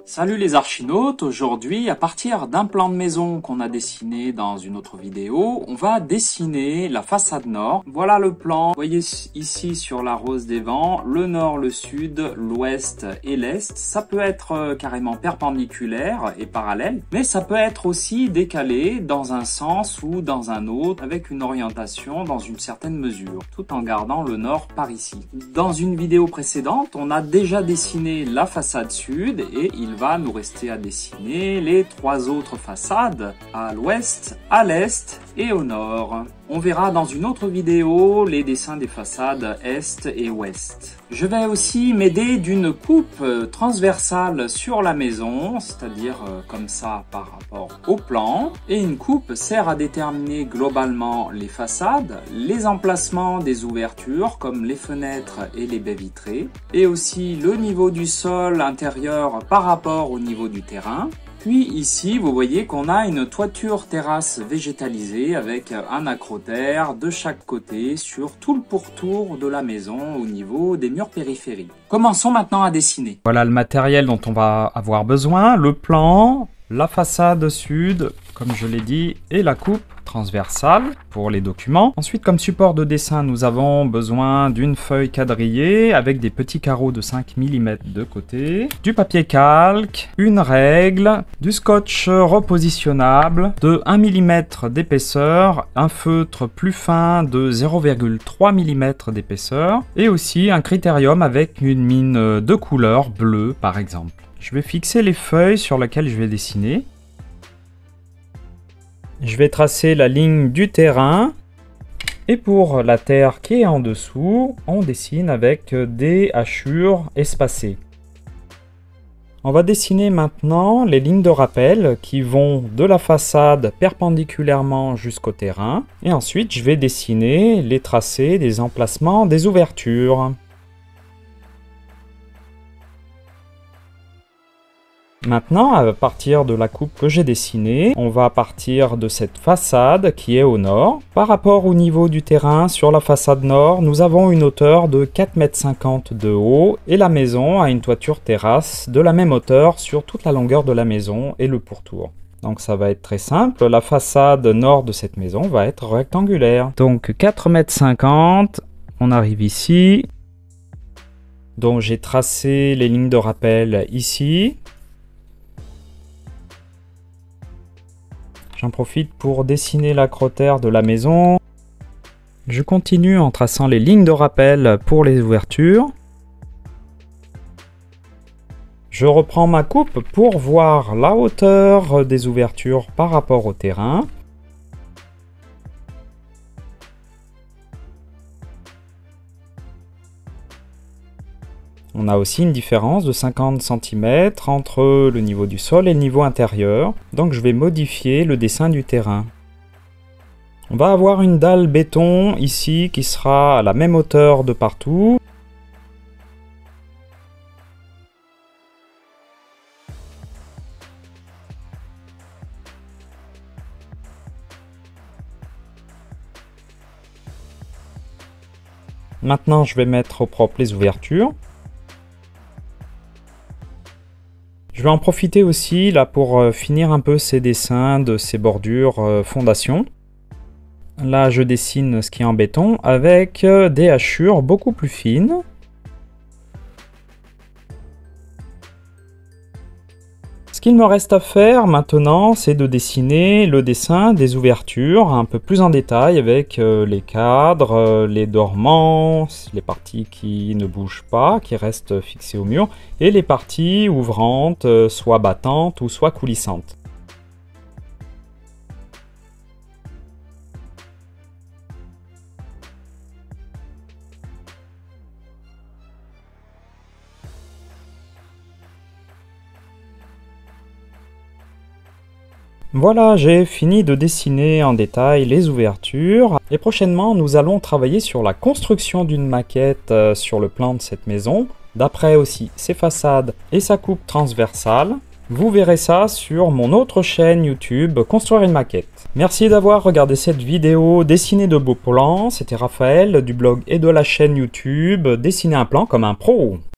Salut les archinautes, aujourd'hui à partir d'un plan de maison qu'on a dessiné dans une autre vidéo, on va dessiner la façade nord. Voilà le plan, vous voyez ici sur la rose des vents, le nord, le sud, l'ouest et l'est. Ça peut être carrément perpendiculaire et parallèle, mais ça peut être aussi décalé dans un sens ou dans un autre avec une orientation dans une certaine mesure, tout en gardant le nord par ici. Dans une vidéo précédente, on a déjà dessiné la façade sud et il va nous rester à dessiner les trois autres façades à l'ouest, à l'est et au nord. On verra dans une autre vidéo les dessins des façades est et ouest. Je vais aussi m'aider d'une coupe transversale sur la maison, c'est-à-dire comme ça par rapport au plan. Et une coupe sert à déterminer globalement les façades, les emplacements des ouvertures comme les fenêtres et les baies vitrées, et aussi le niveau du sol intérieur par rapport au niveau du terrain. Puis ici, vous voyez qu'on a une toiture terrasse végétalisée avec un acrotère de chaque côté sur tout le pourtour de la maison au niveau des murs périphériques. Commençons maintenant à dessiner. Voilà le matériel dont on va avoir besoin, le plan, la façade sud, comme je l'ai dit, et la coupe transversale pour les documents. Ensuite, comme support de dessin, nous avons besoin d'une feuille quadrillée avec des petits carreaux de 5 mm de côté, du papier calque, une règle, du scotch repositionnable, de 1 mm d'épaisseur, un feutre plus fin de 0,3 mm d'épaisseur et aussi un critérium avec une mine de couleur bleue par exemple. Je vais fixer les feuilles sur lesquelles je vais dessiner. Je vais tracer la ligne du terrain et pour la terre qui est en dessous, on dessine avec des hachures espacées. On va dessiner maintenant les lignes de rappel qui vont de la façade perpendiculairement jusqu'au terrain. Et ensuite, je vais dessiner les tracés des emplacements des ouvertures. Maintenant, à partir de la coupe que j'ai dessinée, on va partir de cette façade qui est au nord. Par rapport au niveau du terrain, sur la façade nord, nous avons une hauteur de 4,50 m de haut et la maison a une toiture terrasse de la même hauteur sur toute la longueur de la maison et le pourtour. Donc ça va être très simple, la façade nord de cette maison va être rectangulaire. Donc 4,50 m, on arrive ici. Donc j'ai tracé les lignes de rappel ici. J'en profite pour dessiner l'acrotère de la maison. Je continue en traçant les lignes de rappel pour les ouvertures. Je reprends ma coupe pour voir la hauteur des ouvertures par rapport au terrain. On a aussi une différence de 50 cm entre le niveau du sol et le niveau intérieur. Donc je vais modifier le dessin du terrain. On va avoir une dalle béton ici qui sera à la même hauteur de partout. Maintenant je vais mettre au propre les ouvertures. Je vais en profiter aussi là pour finir un peu ces dessins de ces bordures fondation. Là je dessine ce qui est en béton avec des hachures beaucoup plus fines. Ce qu'il me reste à faire maintenant, c'est de dessiner le dessin des ouvertures un peu plus en détail avec les cadres, les dormants, les parties qui ne bougent pas, qui restent fixées au mur, et les parties ouvrantes, soit battantes ou soit coulissantes. Voilà, j'ai fini de dessiner en détail les ouvertures et prochainement nous allons travailler sur la construction d'une maquette sur le plan de cette maison, d'après aussi ses façades et sa coupe transversale. Vous verrez ça sur mon autre chaîne YouTube Construire une maquette. Merci d'avoir regardé cette vidéo dessinée de beaux plans, c'était Raphaël du blog et de la chaîne YouTube Dessiner un plan comme un pro.